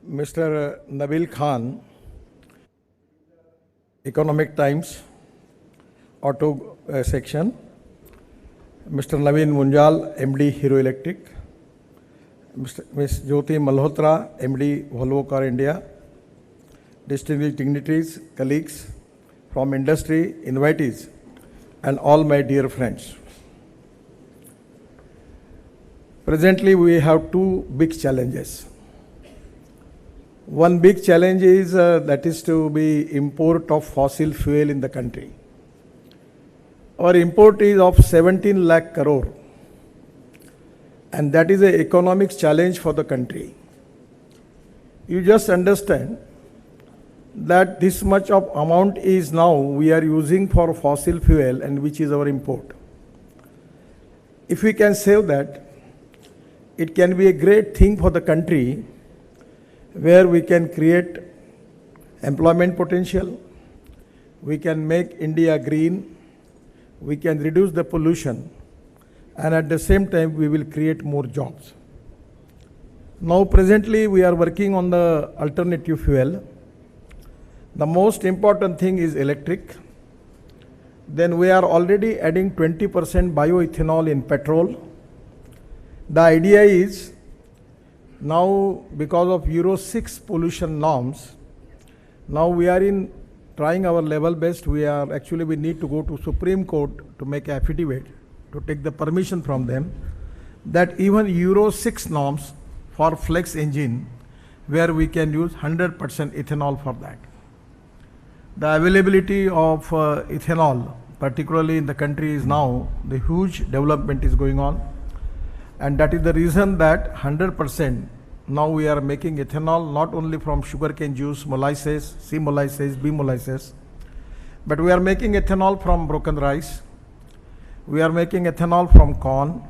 Mr. Nabil Khan, Economic Times, Auto Section, Mr. Naveen Munjal, MD Hero Electric, Ms. Jyoti Malhotra, MD Volvo Car India, distinguished dignitaries, colleagues from industry, invitees, and all my dear friends. Presently, we have two big challenges. One big challenge is that is to be import of fossil fuel in the country. Our import is of 17 lakh crore, and that is an economic challenge for the country. You just understand that this much of amount is now we are using for fossil fuel and which is our import. If we can save that, it can be a great thing for the country where we can create employment potential, we can make India green, we can reduce the pollution, and at the same time we will create more jobs. Now presently we are working on the alternative fuel. The most important thing is electric. Then we are already adding 20% bioethanol in petrol. The idea is now because of Euro 6 pollution norms, now we are in trying our level best. We need to go to Supreme Court to make affidavit to take the permission from them that even Euro 6 norms for flex engine where we can use 100% ethanol for that. The availability of ethanol, particularly in the country, is now the huge development is going on, and that is the reason that 100% now we are making ethanol not only from sugarcane juice, molasses, C molasses, B molasses, but we are making ethanol from broken rice, we are making ethanol from corn,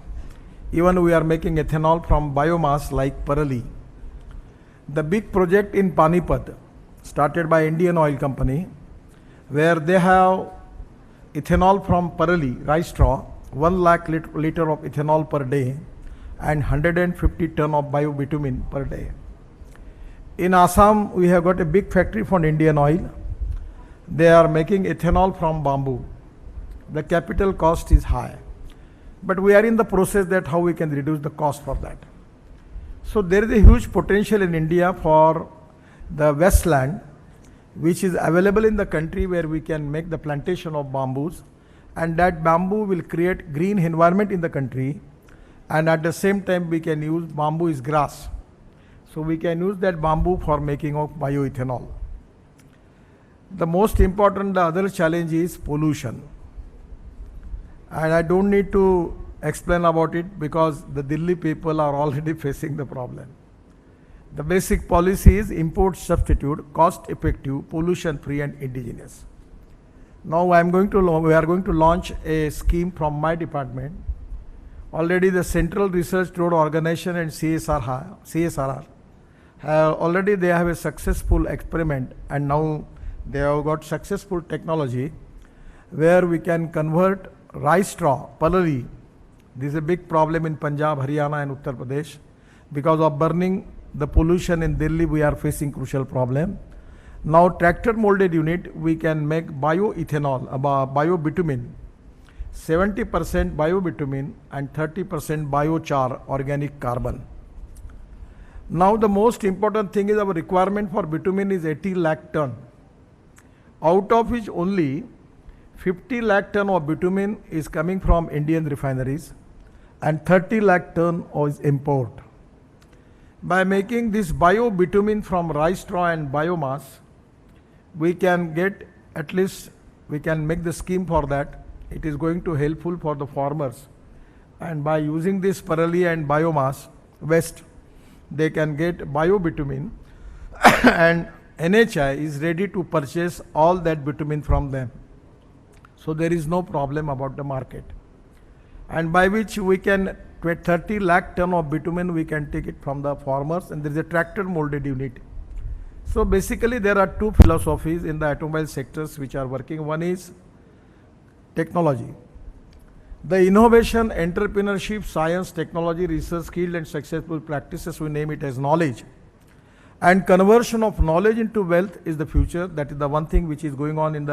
even we are making ethanol from biomass like parali. The big project in Panipat, started by Indian Oil Company, where they have ethanol from parali, rice straw, 1 lakh liter of ethanol per day, and 150 ton of biobitumen per day. In Assam, we have got a big factory from Indian Oil. They are making ethanol from bamboo. The capital cost is high, but we are in the process that how we can reduce the cost for that. So there is a huge potential in India for the wasteland, which is available in the country where we can make the plantation of bamboos, and that bamboo will create green environment in the country. And at the same time we can use bamboo is grass, so we can use that bamboo for making of bioethanol. The most important, the other challenge is pollution, and I don't need to explain about it because the Delhi people are already facing the problem. The basic policy is import substitute, cost effective, pollution free and indigenous. Now we are going to launch a scheme from my department. Already the Central Research Road Organization and CSRR they have a successful experiment, and now they have got successful technology where we can convert rice straw, parali. This is a big problem in Punjab, Haryana and Uttar Pradesh. Because of burning the pollution in Delhi, we are facing crucial problem. Now tractor molded unit, we can make bioethanol, biobitumen, 70% biobitumen and 30% biochar, organic carbon. Now the most important thing is our requirement for bitumen is 80 lakh ton, out of which only 50 lakh ton of bitumen is coming from Indian refineries and 30 lakh ton is import. By making this biobitumen from rice straw and biomass, we can get at least, we can make the scheme for that. It is going to helpful for the farmers, and by using this parali and biomass waste, they can get biobitumen and NHI is ready to purchase all that bitumen from them. So there is no problem about the market, and by which we can 30 lakh ton of bitumen we can take it from the farmers, and there is a tractor molded unit. So basically there are two philosophies in the automobile sectors which are working. One is technology. The innovation, entrepreneurship, science, technology, research, skill and successful practices, we name it as knowledge. And conversion of knowledge into wealth is the future. That is the one thing which is going on in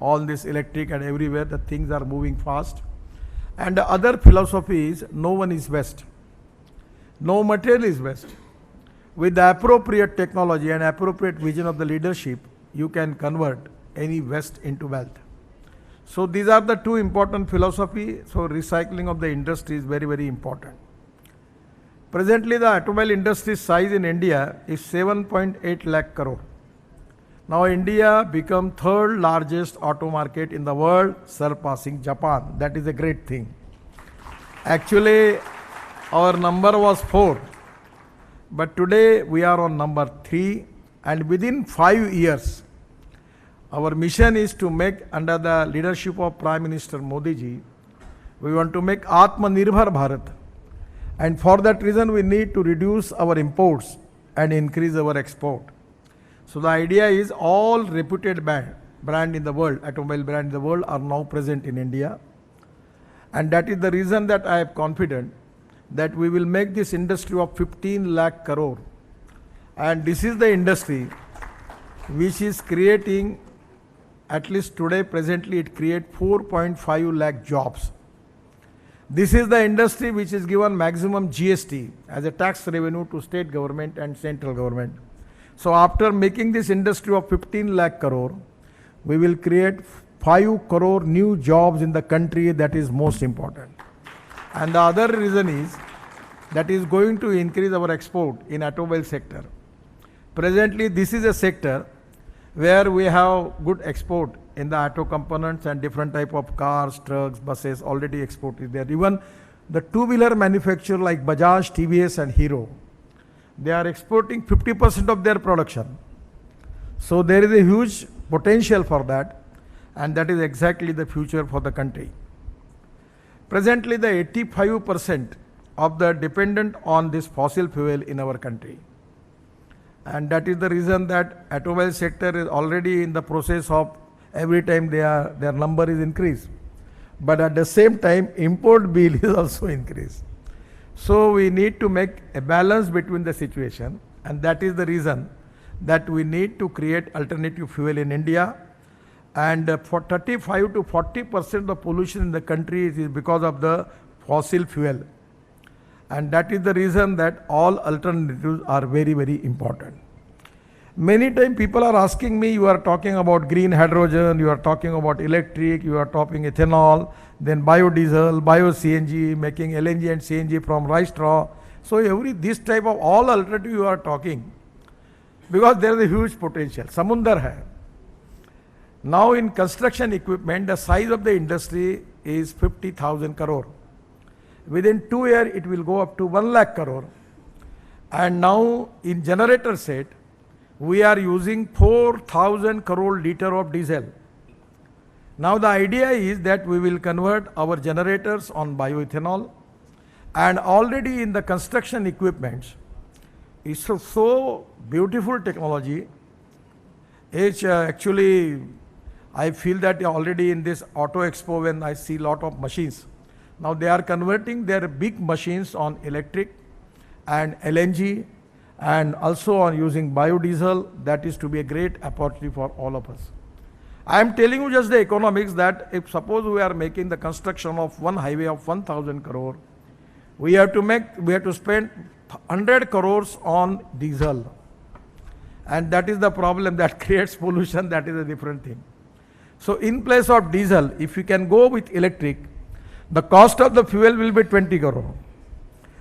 all this electric and everywhere. The things are moving fast. And the other philosophy is no one is best. No material is best. With the appropriate technology and appropriate vision of the leadership, you can convert any waste into wealth. So these are the two important philosophies. So recycling of the industry is very, very important. Presently, the automobile industry size in India is 7.8 lakh crore. Now India become third largest auto market in the world, surpassing Japan. That is a great thing. Actually, our number was 4, but today we are on number 3, and within 5 years, our mission is to make, under the leadership of Prime Minister Modi ji, we want to make Atmanirbhar Bharat. And for that reason, we need to reduce our imports and increase our export. So the idea is all reputed brand in the world, automobile brand in the world, are now present in India. And that is the reason that I am confident that we will make this industry of 15 lakh crore. And this is the industry which is creating, at least today, presently, it creates 4.5 lakh jobs. This is the industry which is given maximum GST as a tax revenue to state government and central government. So after making this industry of 15 lakh crore, we will create 5 crore new jobs in the country. That is most important. And the other reason is that is going to increase our export in automobile sector. Presently, this is a sector where we have good export in the auto components and different type of cars, trucks, buses, already export is there. Even the two-wheeler manufacturer like Bajaj, TVS and Hero, they are exporting 50% of their production. So there is a huge potential for that, and that is exactly the future for the country. Presently, the 85% of the dependent on this fossil fuel in our country. And that is the reason that automobile sector is already in the process of every time their number is increased. But at the same time, import bill is also increased. So we need to make a balance between the situation, and that is the reason that we need to create alternative fuel in India. And for 35 to 40% of the pollution in the country is because of the fossil fuel. And that is the reason that all alternatives are very, very important. Many times people are asking me, you are talking about green hydrogen, you are talking about electric, you are talking ethanol, then biodiesel, bio-CNG, making LNG and CNG from rice straw. So this type of all alternative you are talking, because there is a huge potential. Samundar hai. Now in construction equipment, the size of the industry is 50,000 crore. Within 2 years, it will go up to 1 lakh crore. And now in generator set, we are using 4,000 crore liter of diesel. Now the idea is that we will convert our generators on bioethanol, and already in the construction equipments, it's so beautiful technology. It's actually, I feel that already in this auto expo when I see lot of machines, now they are converting their big machines on electric and LNG, and also on using biodiesel. That is to be a great opportunity for all of us. I am telling you just the economics, that if suppose we are making the construction of one highway of 1,000 crore, we have to spend 100 crores on diesel. And that is the problem that creates pollution. That is a different thing. So in place of diesel, if you can go with electric, the cost of the fuel will be 20 crore.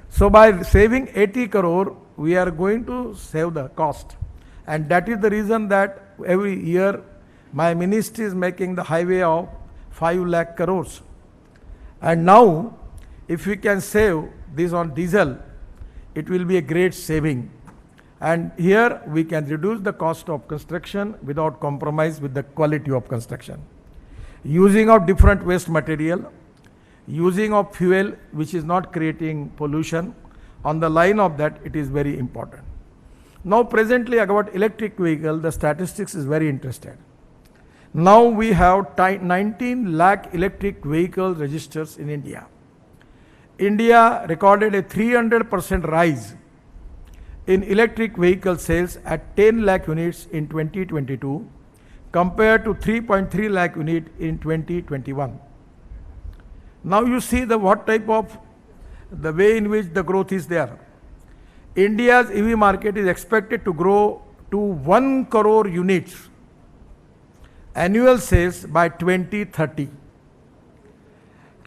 So by saving 80 crore, we are going to save the cost. And that is the reason that every year my ministry is making the highway of 5 lakh crores. And now, if we can save this on diesel, it will be a great saving. And here we can reduce the cost of construction without compromise with the quality of construction. Using of different waste material, using of fuel which is not creating pollution, on the line of that, it is very important. Now presently about electric vehicle, the statistics is very interesting. Now we have 19 lakh electric vehicle registers in India. India recorded a 300% rise in electric vehicle sales at 10 lakh units in 2022 compared to 3.3 lakh unit in 2021. Now you see the what type of the way in which the growth is there. India's EV market is expected to grow to 1 crore units annual sales by 2030.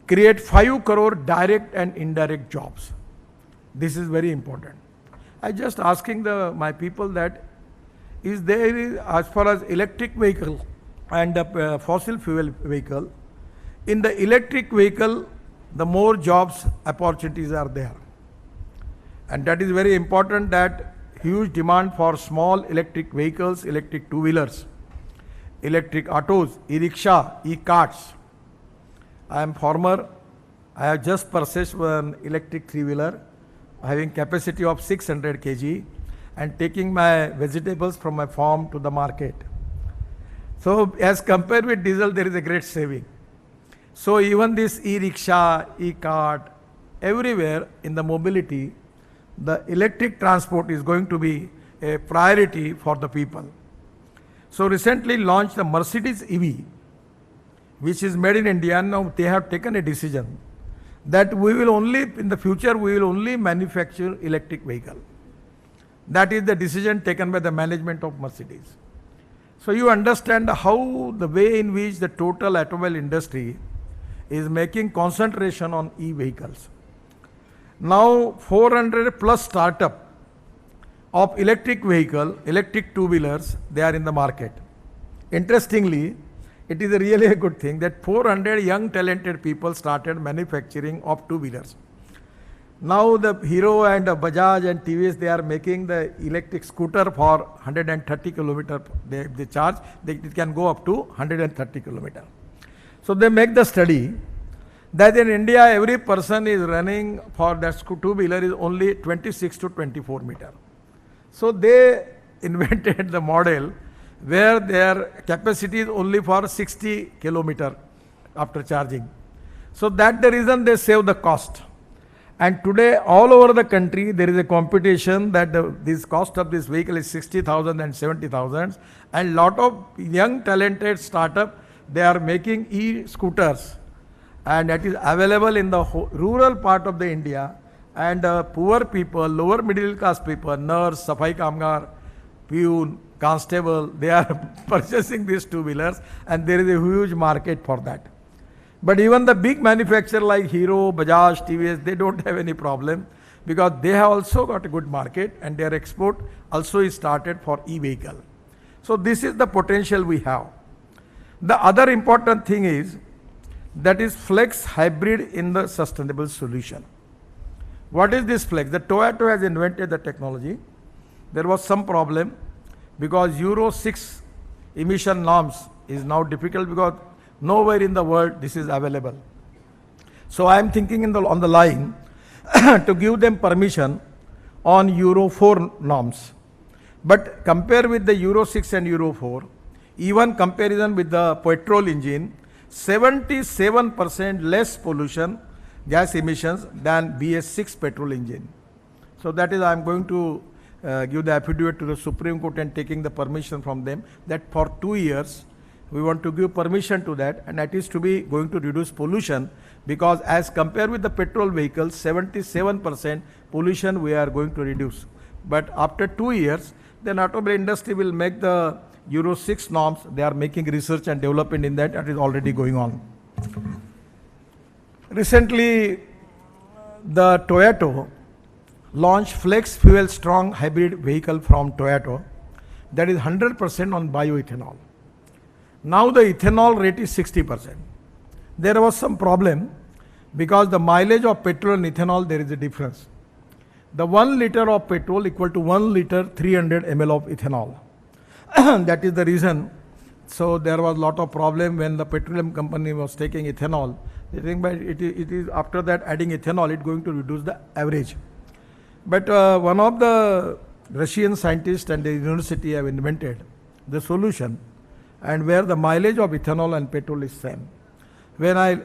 Create 5 crore direct and indirect jobs. This is very important. I just asking my people that is there, as far as electric vehicle and the fossil fuel vehicle, in the electric vehicle, the more jobs opportunities are there. And that is very important, that huge demand for small electric vehicles, electric two-wheelers, electric autos, e-rickshaw, e-carts. I have just purchased one electric three-wheeler having capacity of 600 kg and taking my vegetables from my farm to the market. So as compared with diesel, there is a great saving. So even this e-rickshaw, e-cart, everywhere in the mobility, the electric transport is going to be a priority for the people. So recently launched the Mercedes EV, which is made in India. Now they have taken a decision that in the future, we will only manufacture electric vehicle. That is the decision taken by the management of Mercedes. So you understand how the way in which the total automobile industry is making concentration on e-vehicles. Now 400 plus startup of electric vehicle, electric two-wheelers, they are in the market. Interestingly, it is really a good thing that 400 young talented people started manufacturing of two-wheelers. Now the Hero and Bajaj and TVS, they are making the electric scooter for 130 kilometer. They charge, it can go up to 130 kilometer. So they make the study that in India, every person is running for that two-wheeler is only 26 to 24 meter. So they invented the model where their capacity is only for 60 kilometer after charging. So that's the reason they save the cost. And today, all over the country, there is a competition that this cost of this vehicle is 60,000 and 70,000. And lot of young talented startup, they are making e-scooters. And that is available in the rural part of the India. And poor people, lower middle class people, nurse, safai kamgar, peon, constable, they are purchasing these two-wheelers, and there is a huge market for that. But even the big manufacturer like Hero, Bajaj, TVS, they don't have any problem because they have also got a good market and their export also is started for e-vehicle. So this is the potential we have. The other important thing is that is flex hybrid in the sustainable solution. What is this flex? The Toyota has invented the technology. There was some problem because Euro 6 emission norms is now difficult because nowhere in the world this is available. So I am thinking on the line to give them permission on Euro 4 norms. But compare with the Euro 6 and Euro 4, even comparison with the petrol engine, 77% less pollution, gas emissions than BS6 petrol engine. So that is, I am going to give the affidavit to the Supreme Court and taking the permission from them that for 2 years we want to give permission to that, and that is to be going to reduce pollution because as compared with the petrol vehicles, 77% pollution we are going to reduce. But after 2 years, then automobile industry will make the Euro 6 norms. They are making research and development in that. That is already going on. Recently, the Toyota launched flex fuel strong hybrid vehicle from Toyota that is 100% on bioethanol. Now the ethanol rate is 60%. There was some problem because the mileage of petrol and ethanol, there is a difference. The 1 liter of petrol equal to 1 liter 300 ml of ethanol. That is the reason. So there was a lot of problem when the petroleum company was taking ethanol. They think by it is after that adding ethanol, it is going to reduce the average. But one of the Russian scientists and the university have invented the solution, and where the mileage of ethanol and petrol is same. When I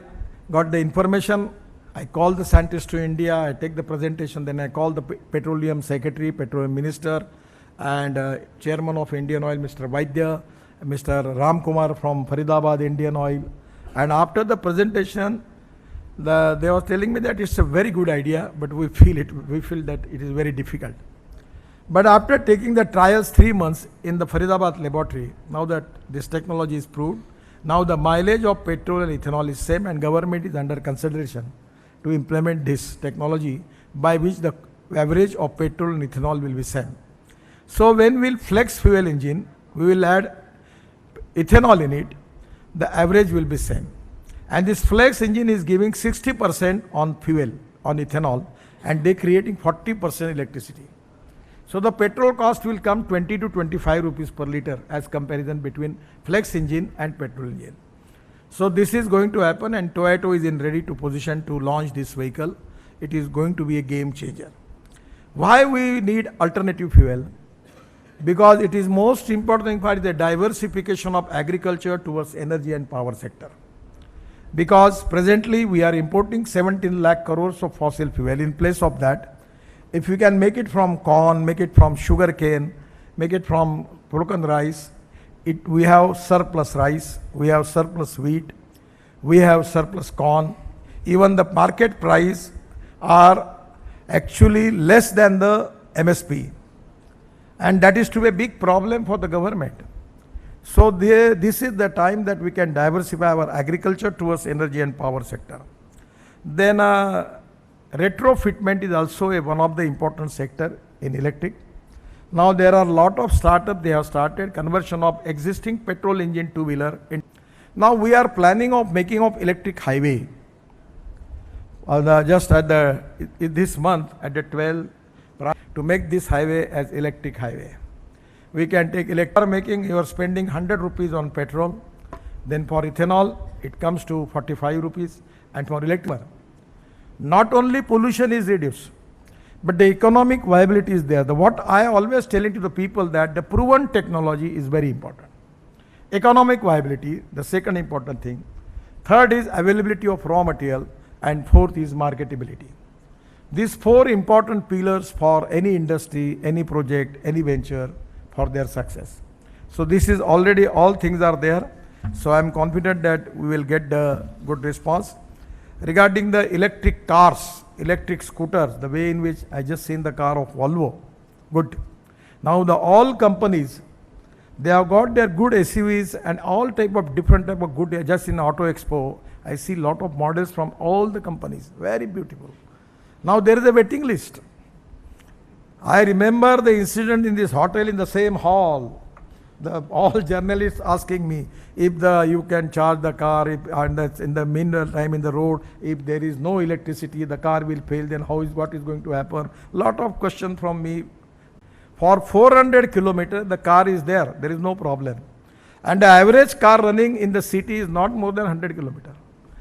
got the information I call the scientists to India, I take the presentation, then I call the petroleum secretary, petroleum minister, and chairman of Indian Oil, Mr. Vaidya, Mr. Ram Kumar from Faridabad Indian Oil. And after the presentation, they were telling me that it's a very good idea, but we feel that it is very difficult. But after taking the trials 3 months in the Faridabad laboratory, now that this technology is proved, now the mileage of petrol and ethanol is same, and government is under consideration to implement this technology by which the average of petrol and ethanol will be same. So when we'll flex fuel engine, we will add ethanol in it, the average will be same. And this flex engine is giving 60% on fuel, on ethanol, and they creating 40% electricity. So the petrol cost will come 20 to 25 rupees per liter as comparison between flex engine and petrol engine. So this is going to happen, and ETAuto is in ready to position to launch this vehicle. It is going to be a game changer. Why we need alternative fuel? Because it is most important for the diversification of agriculture towards energy and power sector. Because presently we are importing 17 lakh crores of fossil fuel. In place of that, if we can make it from corn, make it from sugar cane, make it from broken rice, we have surplus rice, we have surplus wheat, we have surplus corn. Even the market price are actually less than the MSP. And that is to be a big problem for the government. So this is the time that we can diversify our agriculture towards energy and power sector. Then retrofitment is also one of the important sector in electric. Now there are a lot of startups, they have started conversion of existing petrol engine two-wheeler. Now we are planning of making of electric highway. Just at this month at the 12th, to make this highway as electric highway. We can take electric making, you are spending 100 rupees on petrol. Then for ethanol, it comes to 45 rupees. And for electric, not only pollution is reduced, but the economic viability is there. What I always telling to the people that the proven technology is very important. Economic viability, the second important thing. Third is availability of raw material, and fourth is marketability. These four important pillars for any industry, any project, any venture for their success. So this is already all things are there. So I am confident that we will get the good response. Regarding the electric cars, electric scooters, the way in which I just seen the car of Volvo, good. Now all companies, they have got their good SUVs and all type of different type of good. Just in Auto Expo, I see lot of models from all the companies, very beautiful. Now there is a waiting list. I remember the incident in this hotel in the same hall. All journalists asking me if you can charge the car, and that's in the meantime in the road, if there is no electricity, the car will fail, then what is going to happen? Lot of questions from me. For 400 kilometers, the car is there is no problem. And the average car running in the city is not more than 100 kilometers.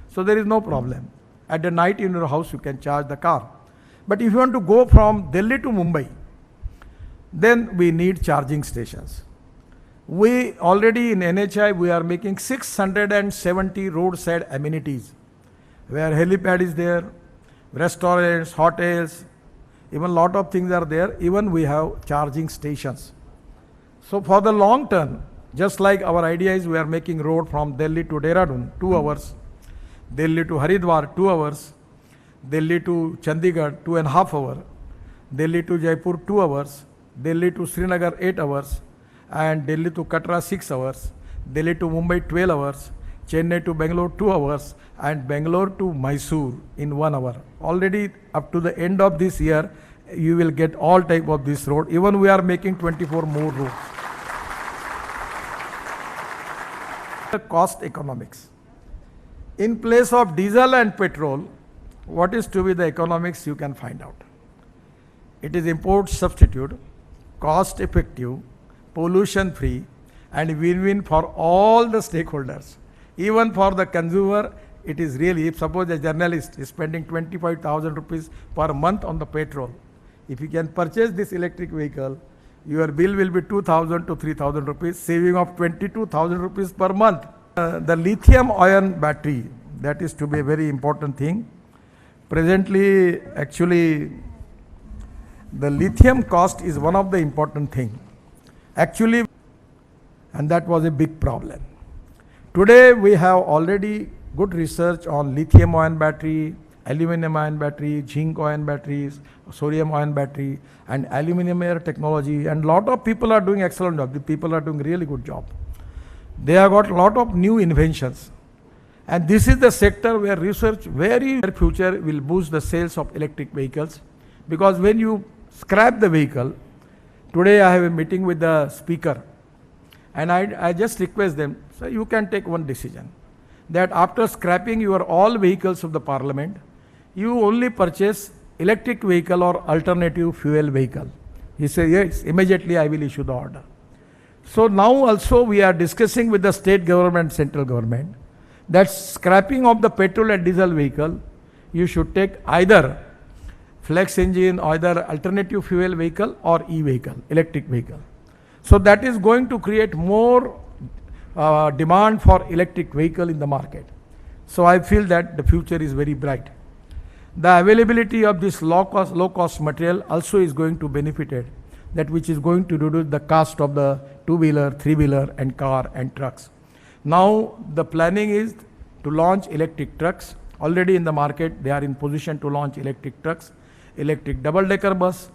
So there is no problem. At the night in your house, you can charge the car. But if you want to go from Delhi to Mumbai, then we need charging stations. We already in NHI, we are making 670 roadside amenities, where helipad is there, restaurants, hotels, even lot of things are there. Even we have charging stations. So for the long term, just like our idea is we are making road from Delhi to Dehradun, 2 hours, Delhi to Haridwar, 2 hours, Delhi to Chandigarh, 2.5 hours, Delhi to Jaipur, 2 hours, Delhi to Srinagar, 8 hours, and Delhi to Katra, 6 hours, Delhi to Mumbai, 12 hours, Chennai to Bangalore, 2 hours, and Bangalore to Mysore in 1 hour. Already up to the end of this year, you will get all type of this road. Even we are making 24 more roads. The cost economics. In place of diesel and petrol, what is to be the economics you can find out. It is import substitute, cost effective, pollution free, and win-win for all the stakeholders. Even for the consumer, it is really, if suppose a journalist is spending 25,000 rupees per month on the petrol, if you can purchase this electric vehicle, your bill will be 2,000 to 3,000 rupees, saving of 22,000 rupees per month. The lithium ion battery, that is to be a very important thing. presently, actually, the lithium cost is one of the important thing. Actually, and that was a big problem. Today, we have already good research on lithium ion battery, aluminum ion battery, zinc ion batteries, sodium ion battery, and aluminum air technology. And lot of people are doing excellent job. The people are doing really good job. They have got a lot of new inventions. And this is the sector where research very future will boost the sales of electric vehicles. Because when you scrap the vehicle, today I have a meeting with the speaker, and I just request them, so you can take one decision, that after scrapping your all vehicles of the parliament, you only purchase electric vehicle or alternative fuel vehicle. He said, yes, immediately I will issue the order. So now also we are discussing with the state government, central government, that scrapping of the petrol and diesel vehicle, you should take either flex engine, either alternative fuel vehicle or e-vehicle, electric vehicle. So that is going to create more demand for electric vehicle in the market. So I feel that the future is very bright. The availability of this low cost material also is going to benefit it, that which is going to reduce the cost of the two-wheeler, three-wheeler and car and trucks. Now the planning is to launch electric trucks. Already in the market, they are in position to launch electric trucks, electric double-decker bus.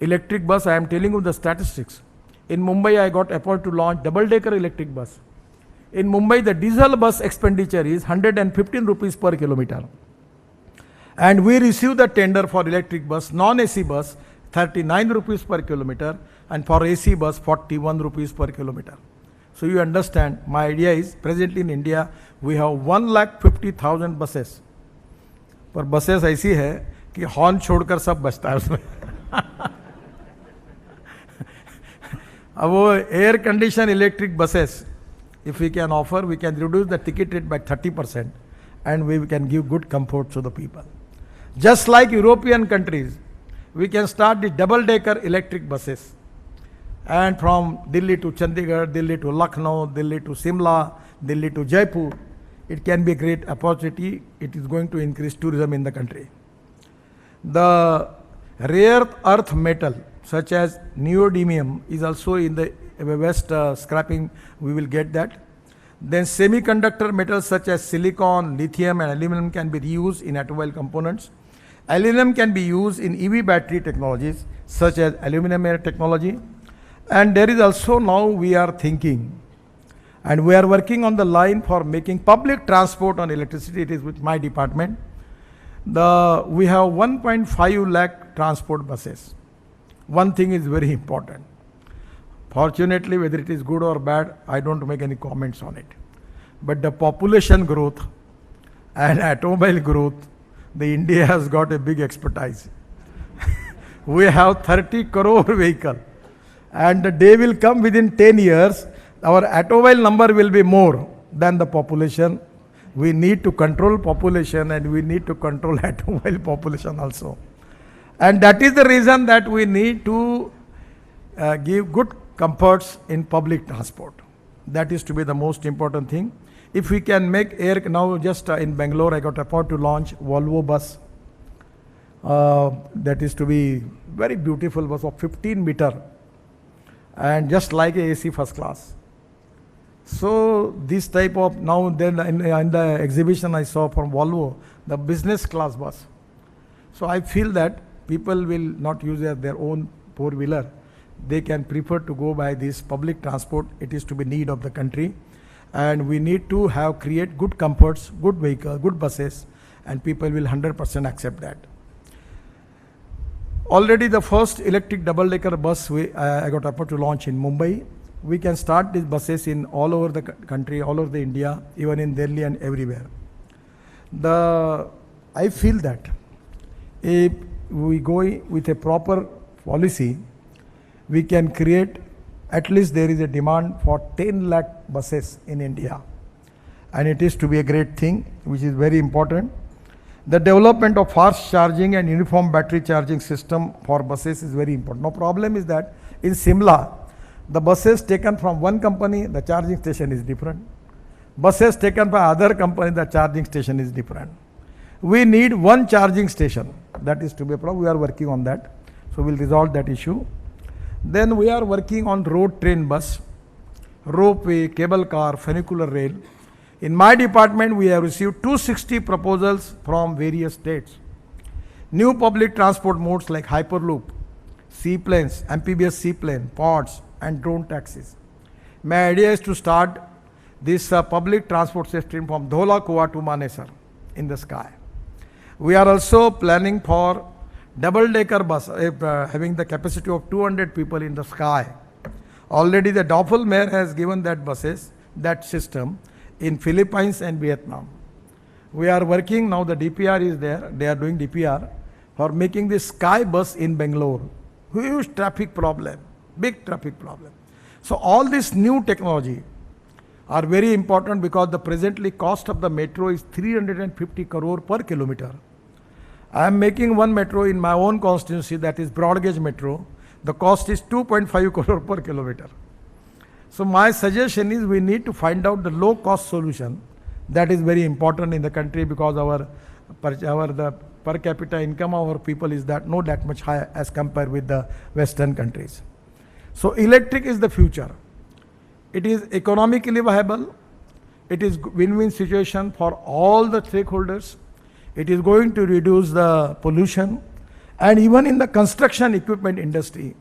Electric bus, I am telling you the statistics. In Mumbai, I got appointed to launch double-decker electric bus. In Mumbai, the diesel bus expenditure is 115 rupees per kilometer. And we received the tender for electric bus, non-AC bus, 39 rupees per kilometer, and for AC bus, 41 rupees per kilometer. So you understand, my idea is, presently in India, we have 1,50,000 buses. पर buses ऐसी है कि horn छोड़कर सब बचता है उसमें. अब वो air condition electric buses, if we can offer, we can reduce the ticket rate by 30%, and we can give good comfort to the people. Just like European countries, we can start the double-decker electric buses. And from Delhi to Chandigarh, Delhi to Lucknow, Delhi to Simla, Delhi to Jaipur, it can be a great opportunity. It is going to increase tourism in the country. The rare earth metal, such as neodymium, is also in the West scrapping. We will get that. Then semiconductor metals such as silicon, lithium, and aluminum can be reused in automobile components. Aluminum can be used in EV battery technologies such as aluminum air technology. And there is also now we are thinking, and we are working on the line for making public transport on electricity. It is with my department. We have 1.5 lakh transport buses. One thing is very important. Fortunately, whether it is good or bad, I don't make any comments on it. But the population growth and automobile growth, the India has got a big expertise. We have 30 crore vehicle, and the day will come within 10 years, our automobile number will be more than the population. We need to control population, and we need to control automobile population also. And that is the reason that we need to give good comforts in public transport. That is to be the most important thing. If we can make air, now just in Bangalore, I got appointed to launch Volvo bus. That is to be very beautiful bus of 15 meter, and just like a AC first class. So this type of, now then in the exhibition I saw from Volvo, the business class bus. So I feel that people will not use their own four-wheeler. They can prefer to go by this public transport. It is to be need of the country. And we need to create good comforts, good vehicle, good buses, and people will 100% accept that. Already the first electric double-decker bus I got appointed to launch in Mumbai. We can start these buses in all over the country, all over the India, even in Delhi and everywhere. I feel that if we go with a proper policy, we can create, at least there is a demand for 10 lakh buses in India. And it is to be a great thing, which is very important. The development of fast charging and uniform battery charging system for buses is very important. No problem is that in Simla, the buses taken from one company, the charging station is different. Buses taken by other company, the charging station is different. We need one charging station. That is to be a problem. We are working on that. So we'll resolve that issue. Then we are working on road, train, bus, ropeway, cable car, funicular rail. In my department, we have received 260 proposals from various states. New public transport modes like Hyperloop, seaplanes, amphibious seaplane, pods, and drone taxis. My idea is to start this public transport system from Dhola Kuwa to Manesar in the sky. We are also planning for double-decker bus having the capacity of 200 people in the sky. Already the Doppel Mayor has given that system in Philippines and Vietnam. We are working now, the DPR is there, they are doing DPR for making the sky bus in Bangalore. Huge traffic problem, big traffic problem. So all this new technology are very important because the presently cost of the metro is 350 crore per kilometer. I am making one metro in my own constituency, that is broad gauge metro. The cost is 2.5 crore per kilometer. So my suggestion is we need to find out the low cost solution. That is very important in the country because the per capita income of our people is not that much high as compared with the Western countries. So electric is the future. It is economically viable. It is win-win situation for all the stakeholders. It is going to reduce the pollution. And even in the construction equipment industry,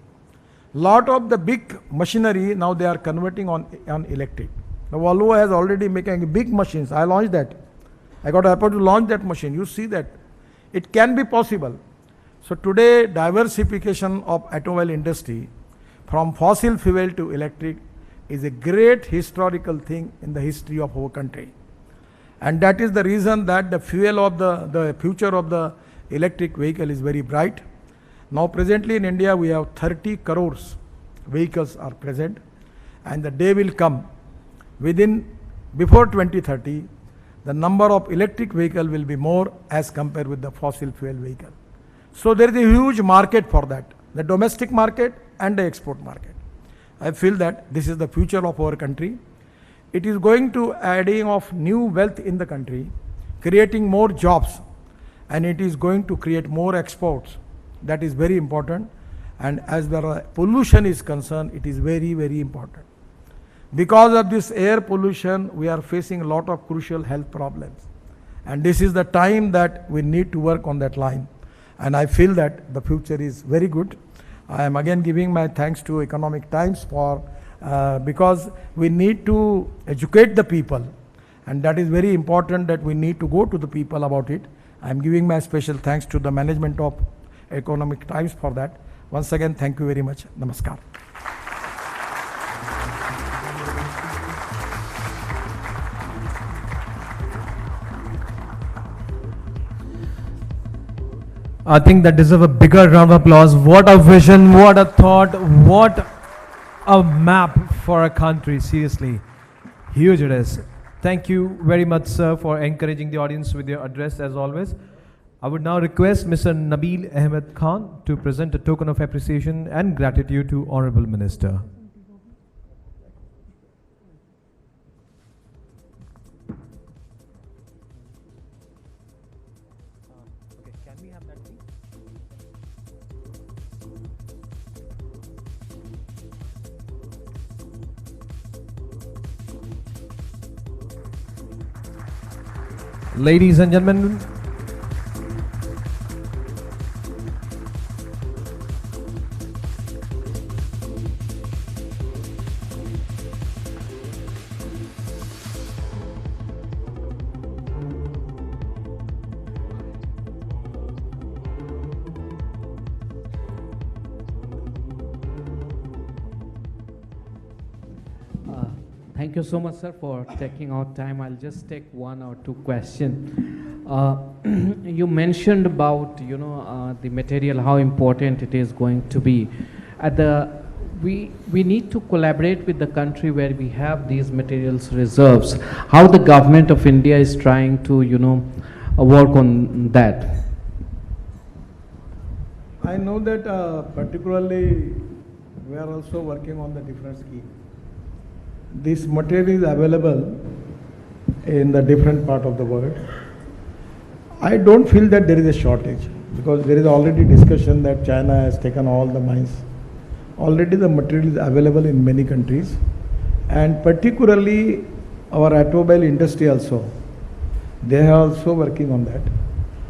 lot of the big machinery now they are converting on electric. The Volvo has already making big machines. I launched that. I got happy to launch that machine. You see that it can be possible. So today diversification of automobile industry from fossil fuel to electric is a great historical thing in the history of our country. And that is the reason that the fuel of the future of the electric vehicle is very bright. Now presently in India we have 30 crores vehicles are present, and the day will come before 2030 the number of electric vehicle will be more as compared with the fossil fuel vehicle. So there is a huge market for that, the domestic market and the export market. I feel that this is the future of our country. It is going to adding of new wealth in the country, creating more jobs, and it is going to create more exports. That is very important. And as the pollution is concerned, it is very, very important. Because of this air pollution, we are facing a lot of crucial health problems. And this is the time that we need to work on that line. And I feel that the future is very good. I am again giving my thanks to Economic Times for because we need to educate the people, and that is very important that we need to go to the people about it. I am giving my special thanks to the management of Economic Times for that. Once again, thank you very much. Namaskar. I think that deserves a bigger round of applause. What a vision, what a thought, what a map for a country. Seriously, huge it is. Thank you very much, sir, for encouraging the audience with your address as always. I would now request Mr. Nabil Ahmed Khan to present a token of appreciation and gratitude to Honorable Minister. Ladies and gentlemen, thank you so much, sir, for taking out time. I'll just take one or two questions. You mentioned about, the material, how important it is going to be. We need to collaborate with the country where we have these materials reserves. How the government of India is trying to, work on that? I know that particularly we are also working on the different scheme. This material is available in the different part of the world. I don't feel that there is a shortage because there is already discussion that China has taken all the mines. Already the material is available in many countries, and particularly our automobile industry also. They are also working on that.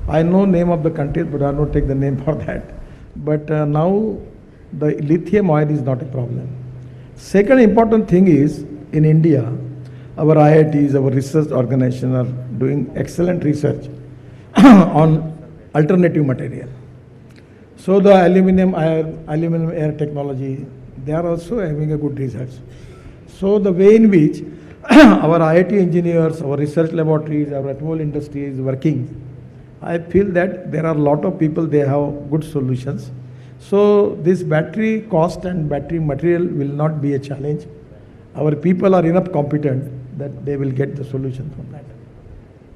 I know name of the countries, but I don't take the name for that. But now the lithium oil is not a problem. Second important thing is in India, our IITs, our research organization are doing excellent research on alternative material. So the aluminum air technology, they are also having a good research. So the way in which our IIT engineers, our research laboratories, our automobile industry is working, I feel that there are a lot of people, they have good solutions. So this battery cost and battery material will not be a challenge. Our people are enough competent that they will get the solution from that.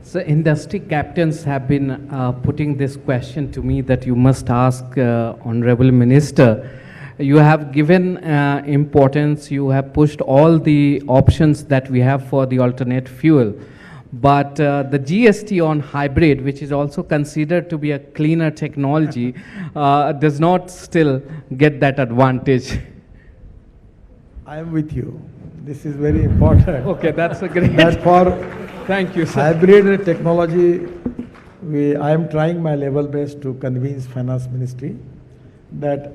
So industry captains have been putting this question to me that you must ask Honorable Minister. You have given importance, you have pushed all the options that we have for the alternate fuel. But the GST on hybrid, which is also considered to be a cleaner technology, does not still get that advantage. I am with you. This is very important. Okay, that's a great. That for Thank you, sir. hybrid technology, I am trying my level best to convince Finance Ministry that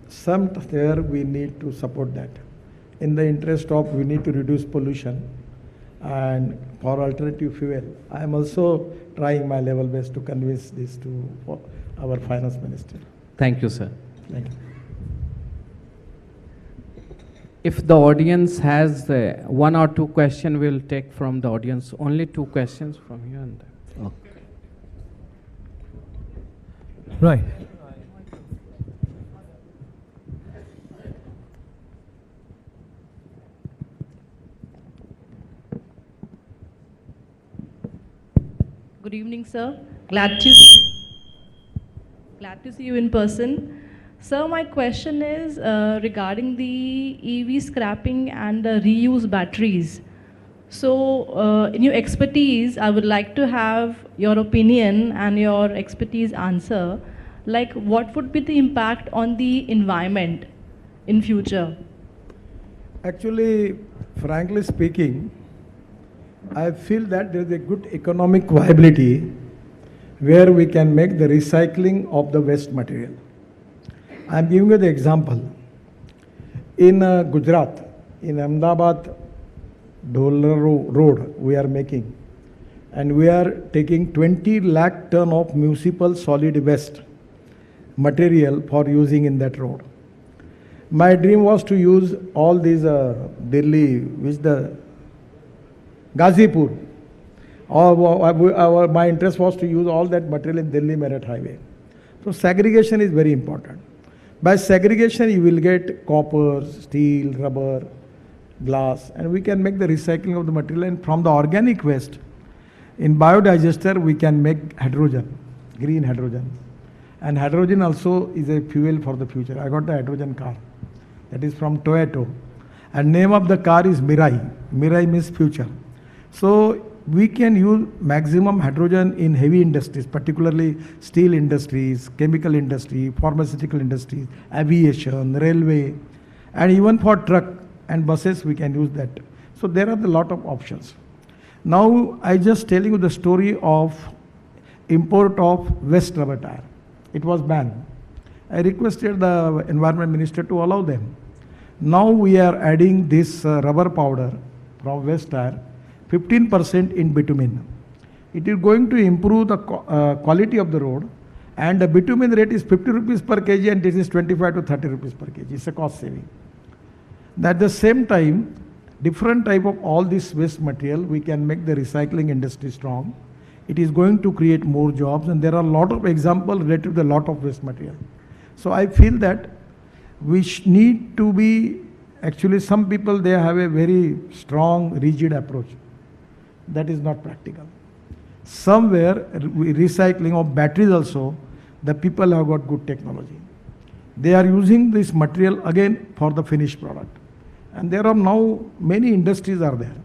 somewhere we need to support that. In the interest of we need to reduce pollution and for alternative fuel. I am also trying my level best to convince this to our Finance Minister. Thank you, sir. Thank you. If the audience has one or two questions, we'll take from the audience. Only two questions from here and there. Okay. Right. Good evening, sir. Glad to see you in person. Sir, my question is regarding the EV scrapping and reuse batteries. So, in your expertise, I would like to have your opinion and your expertise answer. Like, what would be the impact on the environment in future? Actually, frankly speaking, I feel that there is a good economic viability where we can make the recycling of the waste material. I am giving you the example. In Gujarat, in Ahmedabad, Dholera Road, we are making, and we are taking 20 lakh ton of municipal solid waste material for using in that road. My dream was to use all these Delhi, Gazipur. My interest was to use all that material in Delhi Meerut Highway. So segregation is very important. By segregation, you will get copper, steel, rubber, glass, and we can make the recycling of the material. And from the organic waste, in biodigester, we can make hydrogen, green hydrogen. And hydrogen also is a fuel for the future. I got the hydrogen car. That is from Toyota. And name of the car is Mirai. Mirai means future. So we can use maximum hydrogen in heavy industries, particularly steel industries, chemical industry, pharmaceutical industries, aviation, railway, and even for truck and buses we can use that. So there are a lot of options. Now I just telling you the story of import of waste rubber tire. It was banned. I requested the environment minister to allow them. Now we are adding this rubber powder from waste tire, 15% in bitumen. It is going to improve the quality of the road, and the bitumen rate is 50 rupees per kg and this is 25 to 30 rupees per kg. It's a cost saving. At the same time, different type of all this waste material, we can make the recycling industry strong. It is going to create more jobs, and there are a lot of examples related to a lot of waste material. So I feel that we need to be, actually some people, they have a very strong, rigid approach. That is not practical. Somewhere, recycling of batteries also, the people have got good technology. They are using this material again for the finished product. And there are now many industries are there.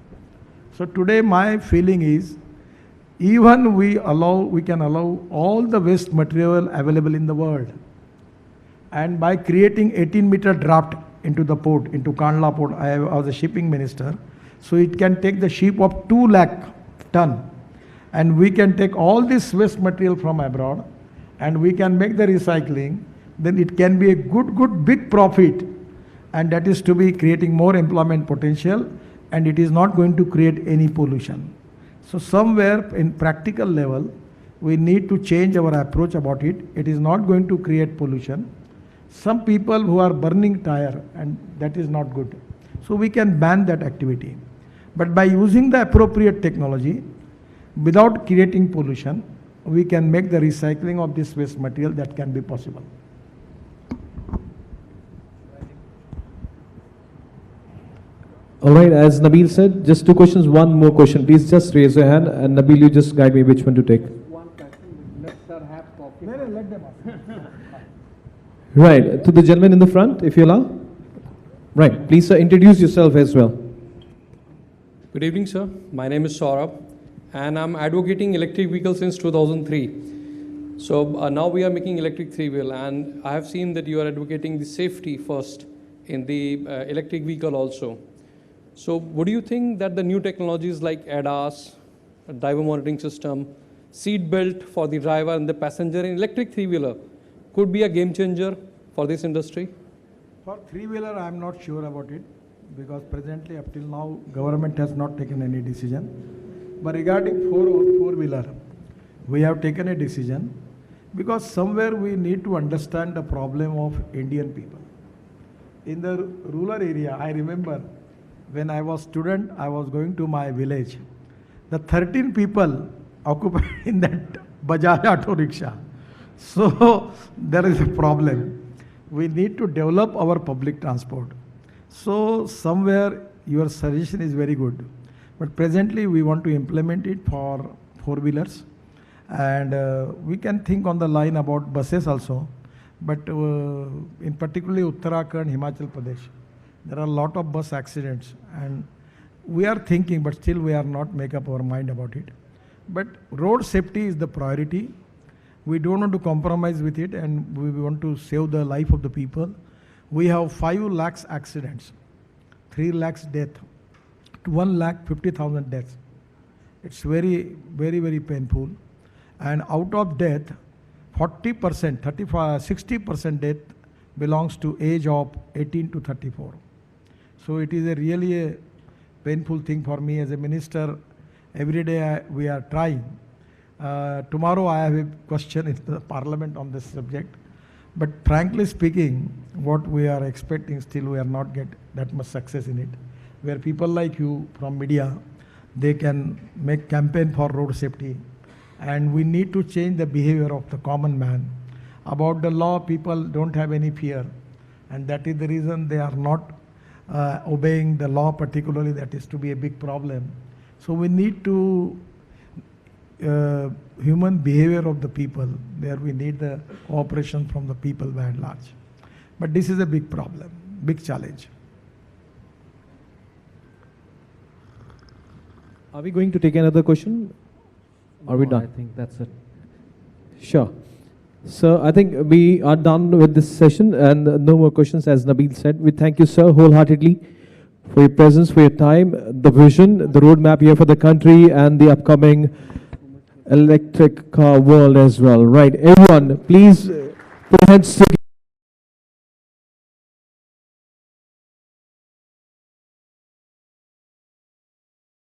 So today my feeling is, Even we can allow all the waste material available in the world. And by creating 18-meter draft into the port, into Kandla port, I was a shipping minister, so it can take the ship of 2 lakh ton. And we can take all this waste material from abroad and we can make the recycling, then it can be a good big profit, and that is to be creating more employment potential, and it is not going to create any pollution. So somewhere in practical level, we need to change our approach about it. It is not going to create pollution. Some people who are burning tire, and that is not good. So we can ban that activity. But by using the appropriate technology, without creating pollution, we can make the recycling of this waste material that can be possible. All right, as Nabil said, just 2 questions, 1 more question. Please just raise your hand, and Nabil, you just guide me which one to take. One question, let sir have coffee. Let them ask. Right, to the gentleman in the front, if you allow. Right, please sir, introduce yourself as well. Good evening, sir. My name is Saurabh, and I'm advocating electric vehicles since 2003. So now we are making electric 3-wheel, and I have seen that you are advocating the safety first in the electric vehicle also. So would you think that the new technologies like ADAS, driver monitoring system, seat belt for the driver and the passenger in electric 3-wheeler could be a game changer for this industry? For 3-wheeler, I am not sure about it, because presently up till now, government has not taken any decision. But regarding 4-wheeler, we have taken a decision, because somewhere we need to understand the problem of Indian people. In the rural area, I remember when I was student, I was going to my village. The 13 people occupied in that Bajaj auto rickshaw. So there is a problem. We need to develop our public transport. So somewhere your suggestion is very good. But presently we want to implement it for 4-wheelers. And we can think on the line about buses also. But in particularly Uttarakhand, Himachal Pradesh, there are a lot of bus accidents, and we are thinking, but still we are not make up our mind about it. But road safety is the priority. We don't want to compromise with it, and we want to save the life of the people. We have 5 lakhs accidents, 3 lakhs death, 1,50,000 deaths. It's very, very painful. And out of death, 40%, 60% death belongs to age of 18 to 34. So it is really a painful thing for me as a minister. Every day we are trying. Tomorrow I have a question in the parliament on this subject. But frankly speaking, what we are expecting, still we are not get that much success in it. Where people like you from media, they can make campaign for road safety. And we need to change the behavior of the common man. About the law, people don't have any fear. And that is the reason they are not obeying the law, particularly. That is to be a big problem. So we need to human behavior of the people. There we need the cooperation from the people by and large. But this is a big problem, big challenge. Are we going to take another question? Are we done? I think that's it. Sure. So I think we are done with this session, and no more questions, as Nabil said. We thank you, sir, wholeheartedly for your presence, for your time, the vision, the roadmap here for the country, and the upcoming electric car world as well. Right, everyone, please put your hands together.